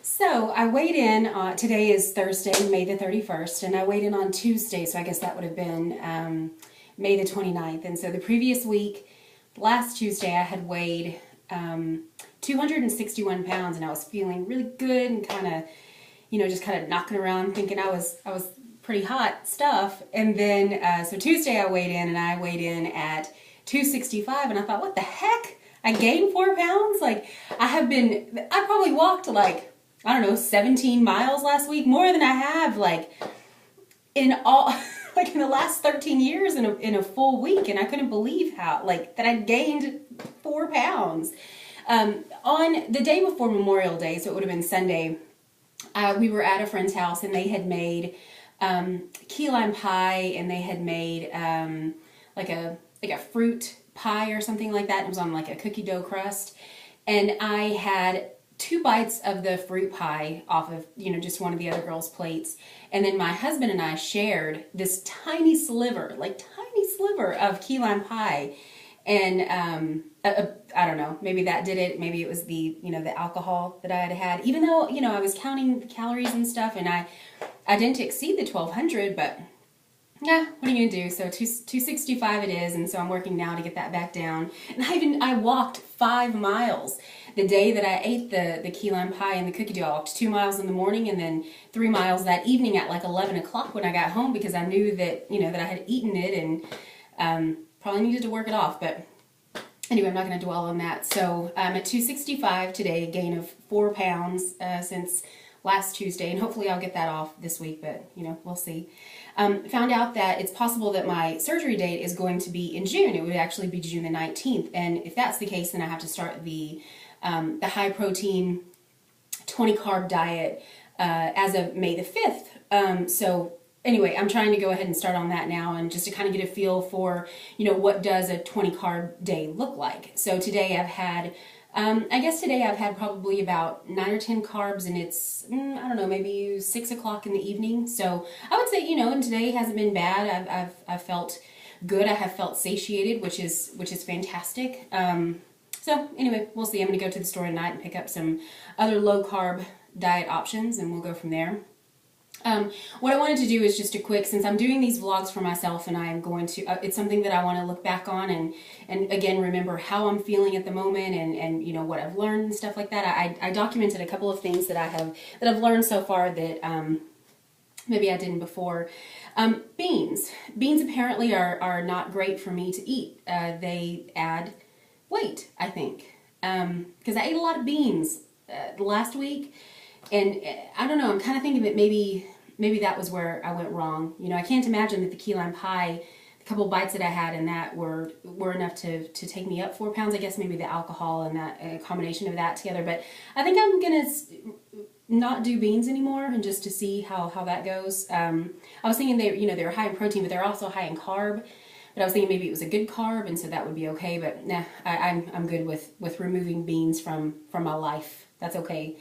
So I weighed in, today is Thursday, May the 31st, and I weighed in on Tuesday, so I guess that would have been May the 29th. And so the previous week, last Tuesday, I had weighed 261 pounds, and I was feeling really good and kind of, just kind of knocking around thinking I was pretty hot stuff. And then, so Tuesday I weighed in, and I weighed in at 265, and I thought, what the heck? I gained 4 pounds? Like, I probably walked like, I don't know, 17 miles last week, more than I have like in all, like in the last 13 years in a full week. And I couldn't believe how, like, that I gained 4 pounds. On the day before Memorial Day, so it would have been Sunday, we were at a friend's house, and they had made key lime pie, and they had made like a fruit pie or something like that. It was on like a cookie dough crust, and I had 2 bites of the fruit pie off of, just one of the other girls' plates. And then my husband and I shared this tiny sliver of key lime pie. And I don't know, maybe that did it. Maybe it was the, the alcohol that I had had. Even though, I was counting the calories and stuff, and I didn't exceed the 1,200, but yeah, what are you going to do? So 265 it is, and so I'm working now to get that back down. And I walked 5 miles. The day that I ate the key lime pie and the cookie dough, I walked 2 miles in the morning, and then 3 miles that evening at like 11 o'clock when I got home, because I knew that, that I had eaten it and probably needed to work it off. But anyway, I'm not going to dwell on that. So I'm at 265 today, a gain of 4 pounds since last Tuesday, and hopefully I'll get that off this week, but we'll see. Found out that it's possible that my surgery date is going to be in June. It would actually be June the 19th, and if that's the case, then I have to start the high protein 20 carb diet as of May the 5th. So anyway, I'm trying to go ahead and start on that now, and just to kind of get a feel for, what does a 20 carb day look like. So today I've had I've had probably about 9 or 10 carbs, and it's, I don't know, maybe 6 o'clock in the evening. So I would say, and today hasn't been bad. I've felt good. I have felt satiated, which is fantastic. So anyway, we'll see. I'm going to go to the store tonight and pick up some other low carb diet options, and we'll go from there. What I wanted to do is just a quick, since I'm doing these vlogs for myself, and I'm going to, it's something that I want to look back on and again, remember how I'm feeling at the moment, and what I've learned and stuff like that. I documented a couple of things that I've learned so far that, maybe I didn't before. Beans apparently are not great for me to eat. They add weight, I think. Because I ate a lot of beans, last week. And I don't know, I'm kind of thinking that maybe that was where I went wrong. I can't imagine that the key lime pie, the couple bites that I had in that were enough to take me up 4 pounds. I guess maybe the alcohol and that combination of that together. But I think I'm going to not do beans anymore, and just to see how that goes. I was thinking they're high in protein, but they're also high in carb. But I was thinking maybe it was a good carb, and so that would be okay. But nah, I'm good with removing beans from my life. That's okay.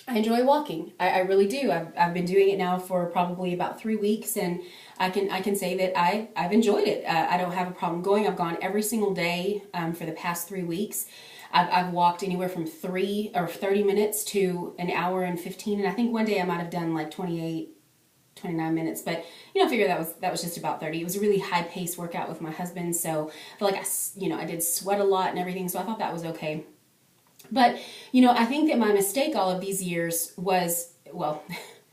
I enjoy walking. I really do. I've been doing it now for probably about 3 weeks, and I can say that I've enjoyed it. I don't have a problem going. I've gone every single day for the past 3 weeks. I've walked anywhere from 3 or 30 minutes to an hour and 15, and I think one day I might have done like 28, 29 minutes, but I figure that was just about 30. It was a really high paced workout with my husband, so I feel like I did sweat a lot and everything, so I thought that was okay. But, I think that my mistake all of these years was, well,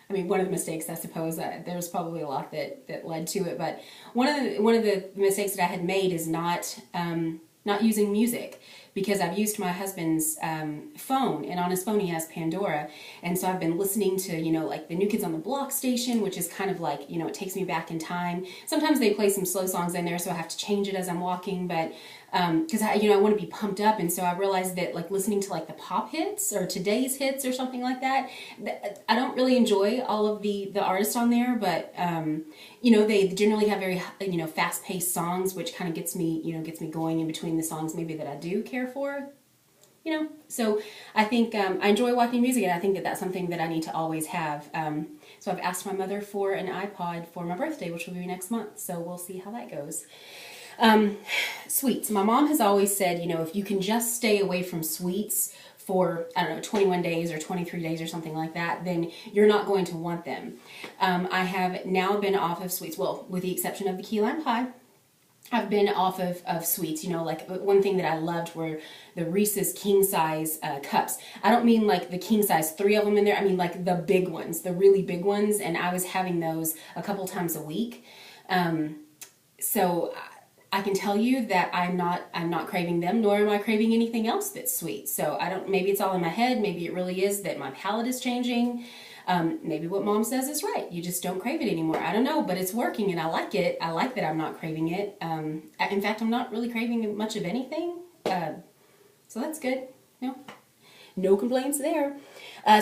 I mean, one of the mistakes, I suppose, there's probably a lot that led to it, but one of the mistakes that I had made is not using music, because I've used my husband's phone, and on his phone he has Pandora, and so I've been listening to, like the New Kids on the Block station, which is kind of like, it takes me back in time. Sometimes they play some slow songs in there, so I have to change it as I'm walking, but because I want to be pumped up, and so I realized that like listening to like the pop hits or today's hits or something like that, I don't really enjoy all of the artists on there, but they generally have very fast-paced songs, which kind of gets me going in between the songs maybe that I do care for. So I think I enjoy watching music, and I think that that's something that I need to always have. So I've asked my mother for an iPod for my birthday, which will be next month, so we'll see how that goes. Sweets. My mom has always said, if you can just stay away from sweets for, I don't know, 21 days or 23 days or something like that, then you're not going to want them. I have now been off of sweets, well, with the exception of the key lime pie. I've been off of sweets, you know, like one thing that I loved were the Reese's king size cups. I don't mean like the king size, 3 of them in there. I mean like the big ones, the really big ones. And I was having those a couple times a week. So I can tell you that I'm not craving them, nor am I craving anything else that's sweet. So maybe it's all in my head. Maybe it really is that my palate is changing. Maybe what mom says is right. You just don't crave it anymore. I don't know, but it's working and I like it. I like that I'm not craving it. In fact, I'm not really craving much of anything. So that's good. No complaints there.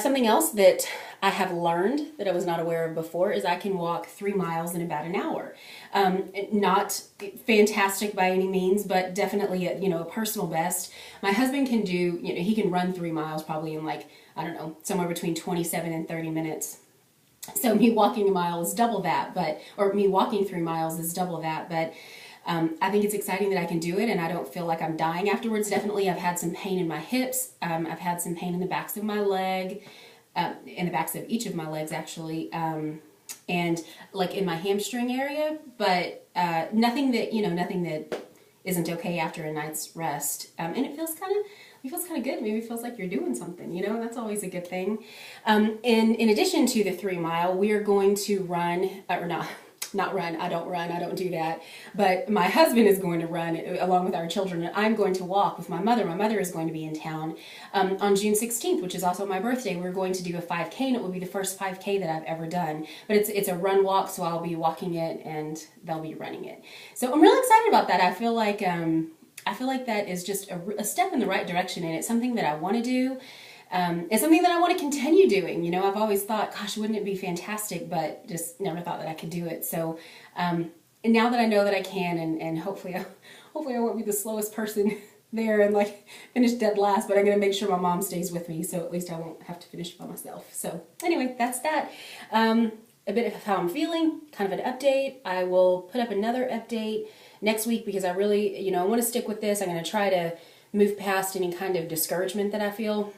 Something else that I have learned that I was not aware of before is I can walk 3 miles in about an hour. Not fantastic by any means, but definitely a personal best. My husband can do, he can run 3 miles probably in like, I don't know, somewhere between 27 and 30 minutes. So me walking a mile is double that, or me walking 3 miles is double that, but I think it's exciting that I can do it and I don't feel like I'm dying afterwards. Definitely I've had some pain in my hips. I've had some pain in the backs of my leg, in the backs of each of my legs actually, and like in my hamstring area, but nothing that isn't okay after a night's rest. And it feels kind of good. Maybe it feels like you're doing something, that's always a good thing. In addition to the 3 mile, we are going to run, or not run, I don't do that, but my husband is going to run along with our children, and I'm going to walk with my mother. My mother is going to be in town on June 16th, which is also my birthday. We're going to do a 5K, and it will be the first 5K that I've ever done, but it's a run walk, so I'll be walking it and they'll be running it. So I'm really excited about that. I feel like that is just a step in the right direction, and it's something that I want to do. It's something that I want to continue doing. I've always thought, gosh, wouldn't it be fantastic, but just never thought that I could do it. So and now that I know that I can, and hopefully I won't be the slowest person there and like finish dead last, but I'm going to make sure my mom stays with me, so at least I won't have to finish by myself. So anyway, that's that. A bit of how I'm feeling, kind of an update. I will put up another update next week because I really, I want to stick with this. I'm going to try to move past any kind of discouragement that I feel,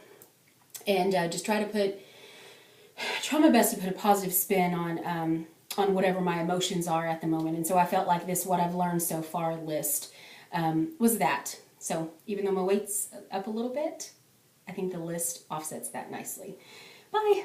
and just try my best to put a positive spin on whatever my emotions are at the moment. And so I felt like this what I've learned so far list was that. So even though my weight's up a little bit, I think the list offsets that nicely. Bye.